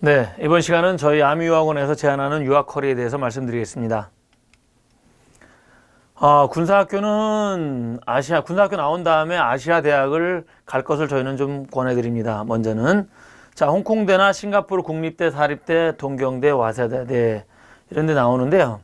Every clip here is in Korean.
네, 이번 시간은 저희 아미유학원에서 제안하는 유학커리에 대해서 말씀드리겠습니다. 군사학교는 군사학교 나온 다음에 아시아 대학을 갈 것을 저희는 좀 권해드립니다. 먼저는 홍콩대나 싱가포르 국립대, 사립대, 동경대, 와세다대 이런 데 나오는데요.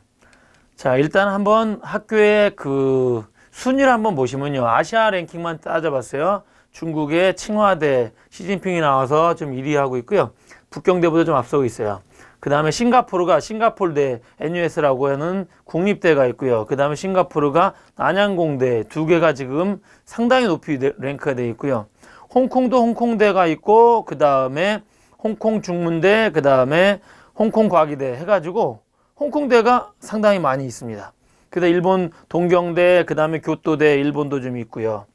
일단 한번 학교의 그 순위를 한번 보시면요. 아시아 랭킹만 따져봤어요. 중국의 칭화대, 시진핑이 나와서 좀 1위 하고 있고요. 북경대보다 좀 앞서고 있어요. 그 다음에 싱가포르가 싱가포르대 NUS라고 하는 국립대가 있고요. 그 다음에 싱가포르가 난양공대 두 개가 지금 상당히 높이 랭크가 되어 있고요. 홍콩도 홍콩대가 있고 그 다음에 홍콩 중문대, 그 다음에 홍콩 과기대 해가지고 홍콩대가 상당히 많이 있습니다. 그 다음에 일본 동경대, 그 다음에 교토대, 일본도 좀 있고요.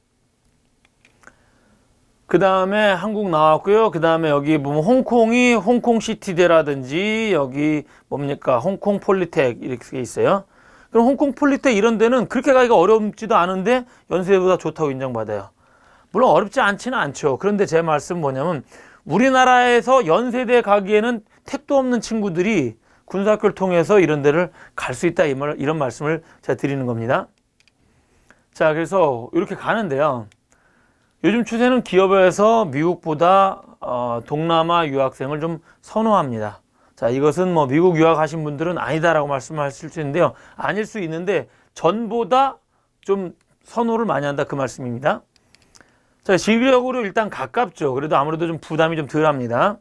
그 다음에 한국 나왔고요. 그 다음에 여기 보면 홍콩이 홍콩시티대라든지 여기 뭡니까 홍콩 폴리텍 이렇게 있어요. 그럼 홍콩 폴리텍 이런 데는 그렇게 가기가 어렵지도 않은데 연세대보다 좋다고 인정받아요. 물론 어렵지 않지는 않죠. 그런데 제 말씀은 뭐냐면 우리나라에서 연세대 가기에는 택도 없는 친구들이 군사학교를 통해서 이런 데를 갈 수 있다 이런 말씀을 제가 드리는 겁니다. 그래서 이렇게 가는데요. 요즘 추세는 기업에서 미국보다 동남아 유학생을 좀 선호합니다. 이것은 뭐 미국 유학하신 분들은 아니다라고 말씀하실 수 있는데요. 아닐 수 있는데 전보다 좀 선호를 많이 한다 그 말씀입니다. 지리적으로 일단 가깝죠. 그래도 아무래도 좀 부담이 좀 덜합니다.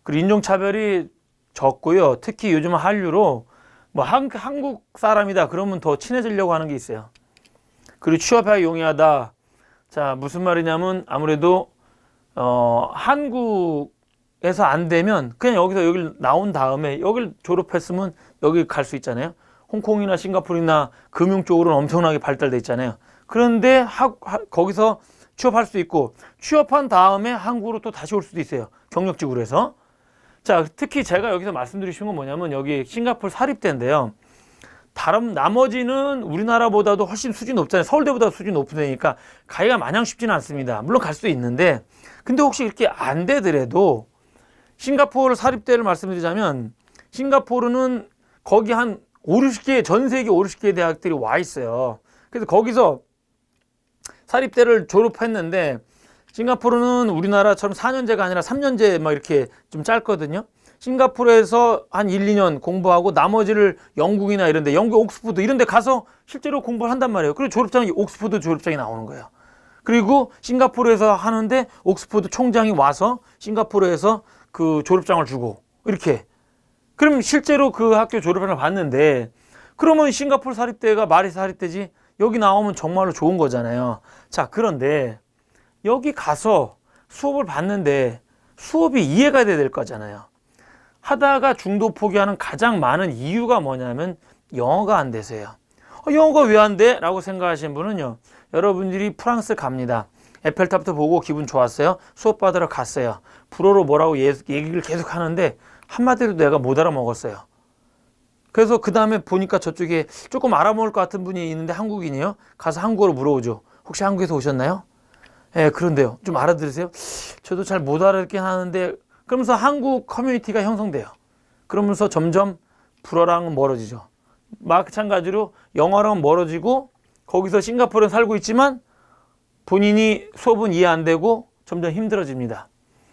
그리고 인종차별이 적고요. 특히 요즘 한류로 뭐 한국 사람이다 그러면 더 친해지려고 하는 게 있어요. 그리고 취업하기 용이하다. 무슨 말이냐면 아무래도 한국에서 안 되면 그냥 여기 나온 다음에 여길 졸업했으면 여기 갈 수 있잖아요. 홍콩이나 싱가포르나 금융 쪽으로는 엄청나게 발달돼 있잖아요. 그런데 거기서 취업할 수 있고 취업한 다음에 한국으로 또 다시 올 수도 있어요. 경력직으로 해서. 특히 제가 여기서 말씀드리고 싶은 건 뭐냐면 여기 싱가포르 사립대인데요. 나머지는 우리나라보다도 훨씬 수준이 높잖아요. 서울대보다 수준이 높으니까 가기가 마냥 쉽지는 않습니다. 물론 갈 수 있는데 근데 혹시 이렇게 안 되더라도 싱가포르 사립대를 말씀드리자면 싱가포르는 거기 한 5, 60개 전 세계 5, 60개 대학들이 와 있어요. 그래서 거기서 사립대를 졸업했는데 싱가포르는 우리나라처럼 4년제가 아니라 3년제 막 이렇게 좀 짧거든요. 싱가포르에서 한 1, 2년 공부하고 나머지를 영국이나 이런 데, 영국 옥스퍼드 이런 데 가서 실제로 공부를 한단 말이에요. 그리고 졸업장이 옥스퍼드 졸업장이 나오는 거예요. 그리고 싱가포르에서 하는데 옥스퍼드 총장이 와서 싱가포르에서 그 졸업장을 주고 이렇게. 그럼 실제로 그 학교 졸업장을 받는데 그러면 싱가포르 사립대가 말이 사립대지 여기 나오면 정말로 좋은 거잖아요. 그런데 여기 가서 수업을 받는데 수업이 이해가 돼야 될 거잖아요. 하다가 중도 포기하는 가장 많은 이유가 뭐냐면 영어가 안 돼서요. 영어가 왜 안 돼? 라고 생각하시는 분은요. 여러분들이 프랑스 갑니다. 에펠탑도 보고 기분 좋았어요. 수업 받으러 갔어요. 불어로 뭐라고 얘기를 계속 하는데 한마디로 내가 못 알아먹었어요. 그래서 그 다음에 보니까 저쪽에 조금 알아먹을 것 같은 분이 있는데 한국인이에요. 가서 한국어로 물어보죠. 혹시 한국에서 오셨나요? 네, 그런데요. 좀 알아들으세요? 저도 잘 못 알아듣긴 하는데 그러면서 한국 커뮤니티가 형성돼요. 그러면서 점점 불어랑은 멀어지죠. 마찬가지로 영어랑은 멀어지고 거기서 싱가포르에 살고 있지만 본인이 수업은 이해 안 되고 점점 힘들어집니다.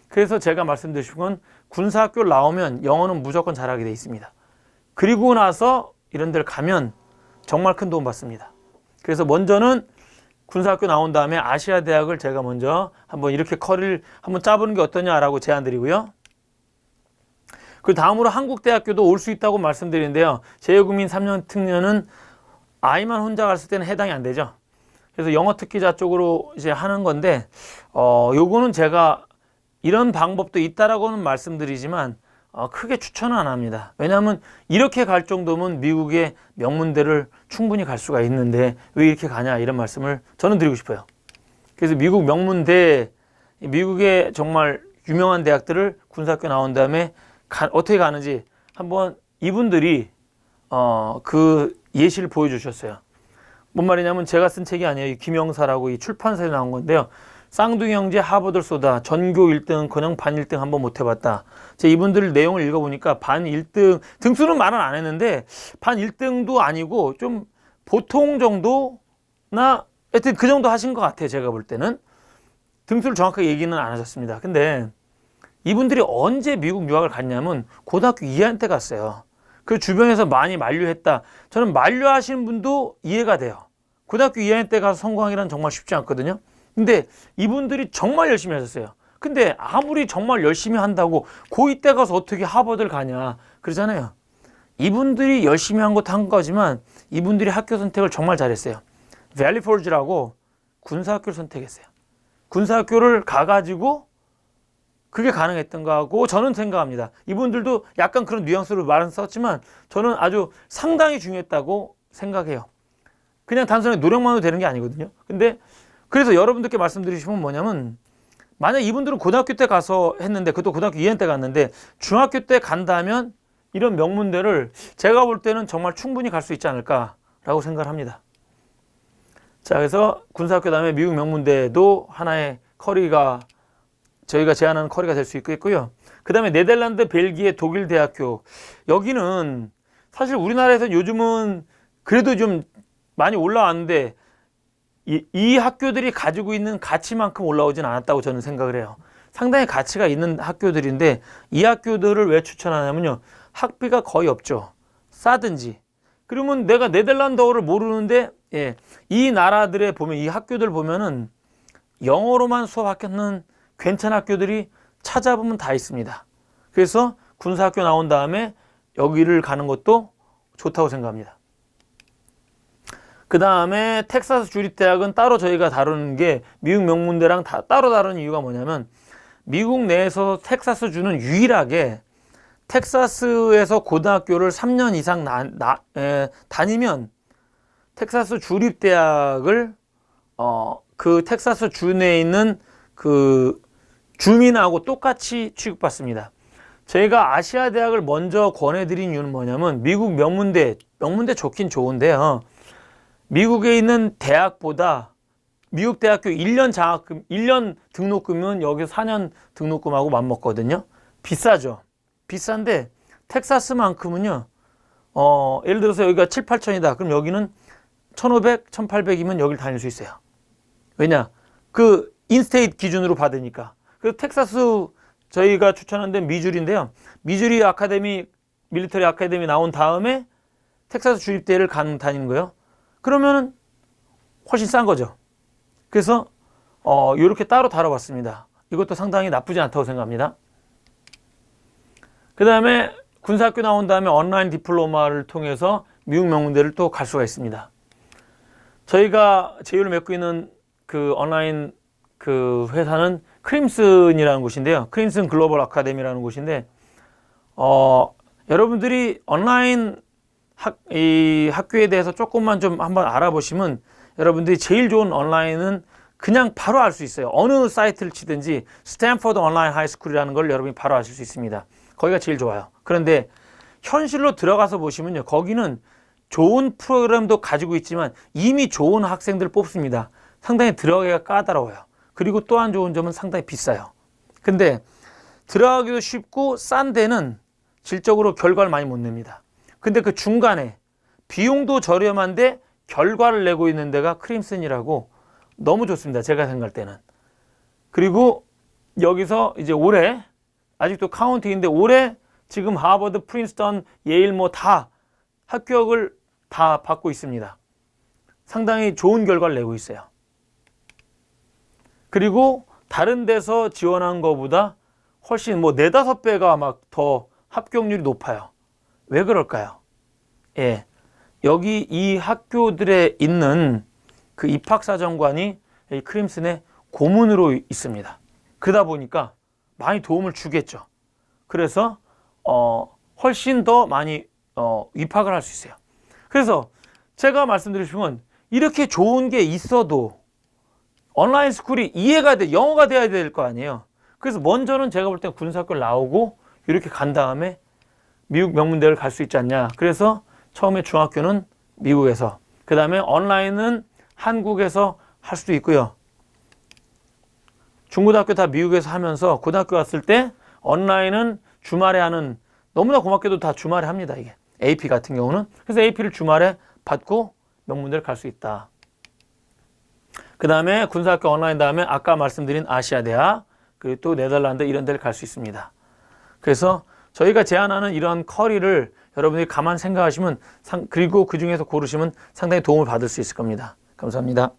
그래서 제가 말씀드리신 건 군사학교 나오면 영어는 무조건 잘하게 돼 있습니다. 그리고 나서 이런 데를 가면 정말 큰 도움 받습니다. 그래서 먼저는 군사학교 나온 다음에 아시아 대학을 제가 먼저 한번 이렇게 커리를 한번 짜보는 게 어떠냐라고 제안 드리고요. 그 다음으로 한국대학교도 올 수 있다고 말씀드리는데요. 재외국민 3년 특례는 아이만 혼자 갔을 때는 해당이 안 되죠. 그래서 영어 특기자 쪽으로 이제 하는 건데, 요거는 제가 이런 방법도 있다라고는 말씀드리지만, 크게 추천은 안 합니다. 왜냐하면 이렇게 갈 정도면 미국의 명문대를 충분히 갈 수가 있는데 왜 이렇게 가냐 이런 말씀을 저는 드리고 싶어요. 그래서 미국 명문대, 미국의 정말 유명한 대학들을 군사학교 나온 다음에 어떻게 가는지 한번 이분들이 그 예시를 보여주셨어요. 뭔 말이냐면 제가 쓴 책이 아니에요. 이 김영사라고 이 출판사에 나온 건데요. 쌍둥이 형제 하버드를 쏘다. 전교 1등, 그냥 반 1등 한번 못 해봤다. 제가 이분들 내용을 읽어보니까 반 1등, 등수는 말은 안 했는데 반 1등도 아니고 좀 보통 정도나 하여튼 그 정도 하신 것 같아요. 제가 볼 때는. 등수를 정확하게 얘기는 안 하셨습니다. 근데 이분들이 언제 미국 유학을 갔냐면 고등학교 2학년 때 갔어요. 그 주변에서 많이 만류했다. 저는 만류하시는 분도 이해가 돼요. 고등학교 2학년 때 가서 성공하기란 정말 쉽지 않거든요. 근데 이분들이 정말 열심히 하셨어요. 근데 아무리 정말 열심히 한다고 고2 때 가서 어떻게 하버드를 가냐 그러잖아요. 이분들이 열심히 한 것도 한 거지만 이분들이 학교 선택을 정말 잘했어요. 밸리포르즈라고 군사학교를 선택했어요. 군사학교를 가가지고 그게 가능했던 거하고 저는 생각합니다. 이분들도 약간 그런 뉘앙스로 말은 썼지만 저는 아주 상당히 중요했다고 생각해요. 그냥 단순히 노력만으로 되는 게 아니거든요. 근데 그래서 여러분들께 말씀드리시면 뭐냐면 만약 이분들은 고등학교 때 가서 했는데 그것도 고등학교 2학년 때 갔는데 중학교 때 간다면 이런 명문대를 제가 볼 때는 정말 충분히 갈 수 있지 않을까라고 생각을 합니다. 자, 그래서 군사학교 다음에 미국 명문대도 하나의 커리가 저희가 제안하는 커리가 될 수 있겠고요. 그 다음에 네덜란드, 벨기에, 독일 대학교. 여기는 사실 우리나라에서 요즘은 그래도 좀 많이 올라왔는데 이 학교들이 가지고 있는 가치만큼 올라오진 않았다고 저는 생각을 해요. 상당히 가치가 있는 학교들인데 이 학교들을 왜 추천하냐면요. 학비가 거의 없죠. 싸든지. 그러면 내가 네덜란드어를 모르는데 이 나라들에 보면 이 학교들 보면은 영어로만 수업하는 괜찮은 학교들이 찾아보면 다 있습니다. 그래서 군사학교 나온 다음에 여기를 가는 것도 좋다고 생각합니다. 그 다음에 텍사스 주립대학은 따로 저희가 다루는 게 미국 명문대랑 따로 다루는 이유가 뭐냐면 미국 내에서 텍사스 주는 유일하게 텍사스에서 고등학교를 3년 이상 다니면 텍사스 주립대학을 그 텍사스 주 내에 있는 그 주민하고 똑같이 취급받습니다. 저희가 아시아 대학을 먼저 권해드린 이유는 뭐냐면 미국 명문대 좋긴 좋은데요. 미국에 있는 대학보다 미국 대학교 1년 장학금, 1년 등록금은 여기 4년 등록금하고 맞먹거든요. 비싸죠. 비싼데 텍사스만큼은요. 예를 들어서 여기가 7, 8천이다. 그럼 여기는 1,500, 1,800이면 여기를 다닐 수 있어요. 왜냐? 그 인스테이트 기준으로 받으니까. 그래서 텍사스 저희가 추천한 데는 미주리인데요. 미주리 아카데미, 밀리터리 아카데미 나온 다음에 텍사스 주립대를 다니는 거예요. 그러면은 훨씬 싼 거죠. 그래서 이렇게 따로 다뤄봤습니다. 이것도 상당히 나쁘지 않다고 생각합니다. 그 다음에 군사학교 나온 다음에 온라인 디플로마를 통해서 미국 명문대를 또 갈 수가 있습니다. 저희가 제휴를 맺고 있는 그 온라인 그 회사는 크림슨이라는 곳인데요. 크림슨 글로벌 아카데미라는 곳인데 여러분들이 온라인 이 학교에 대해서 조금만 좀 한번 알아보시면 여러분들이 제일 좋은 온라인은 그냥 바로 알 수 있어요. 어느 사이트를 치든지 스탠퍼드 온라인 하이스쿨이라는 걸 여러분이 바로 아실 수 있습니다. 거기가 제일 좋아요. 그런데 현실로 들어가서 보시면요. 거기는 좋은 프로그램도 가지고 있지만 이미 좋은 학생들을 뽑습니다. 상당히 들어가기가 까다로워요. 그리고 또 안 좋은 점은 상당히 비싸요. 근데 들어가기도 쉽고 싼 데는 질적으로 결과를 많이 못 냅니다. 근데 그 중간에 비용도 저렴한데 결과를 내고 있는 데가 크림슨이라고 너무 좋습니다. 제가 생각할 때는. 그리고 여기서 이제 올해 아직도 카운팅인데 올해 지금 하버드, 프린스턴, 예일 뭐 다 합격을 다 받고 있습니다. 상당히 좋은 결과를 내고 있어요. 그리고 다른 데서 지원한 것보다 훨씬 뭐 4, 5배가 막 더 합격률이 높아요. 왜 그럴까요? 예. 여기 이 학교들에 있는 그 입학사정관이 이 크림슨의 고문으로 있습니다. 그러다 보니까 많이 도움을 주겠죠. 그래서 훨씬 더 많이 입학을 할 수 있어요. 그래서 제가 말씀드리면 이렇게 좋은 게 있어도 온라인 스쿨이 이해가 돼, 영어가 돼야 될 거 아니에요. 그래서 먼저는 제가 볼 때 군사학교를 나오고 이렇게 간 다음에 미국 명문대를 갈 수 있지 않냐. 그래서 처음에 중학교는 미국에서, 그 다음에 온라인은 한국에서 할 수도 있고요. 중고등학교 다 미국에서 하면서 고등학교 갔을 때 온라인은 주말에 하는, 너무나 고맙게도 다 주말에 합니다. 이게 AP 같은 경우는. 그래서 AP를 주말에 받고 명문대를 갈 수 있다. 그 다음에 군사학교 온라인 다음에 아까 말씀드린 아시아대학, 그리고 또 네덜란드 이런 데를 갈 수 있습니다. 그래서 저희가 제안하는 이런 커리를 여러분들이 가만 생각하시면, 그리고 그 중에서 고르시면 상당히 도움을 받을 수 있을 겁니다. 감사합니다.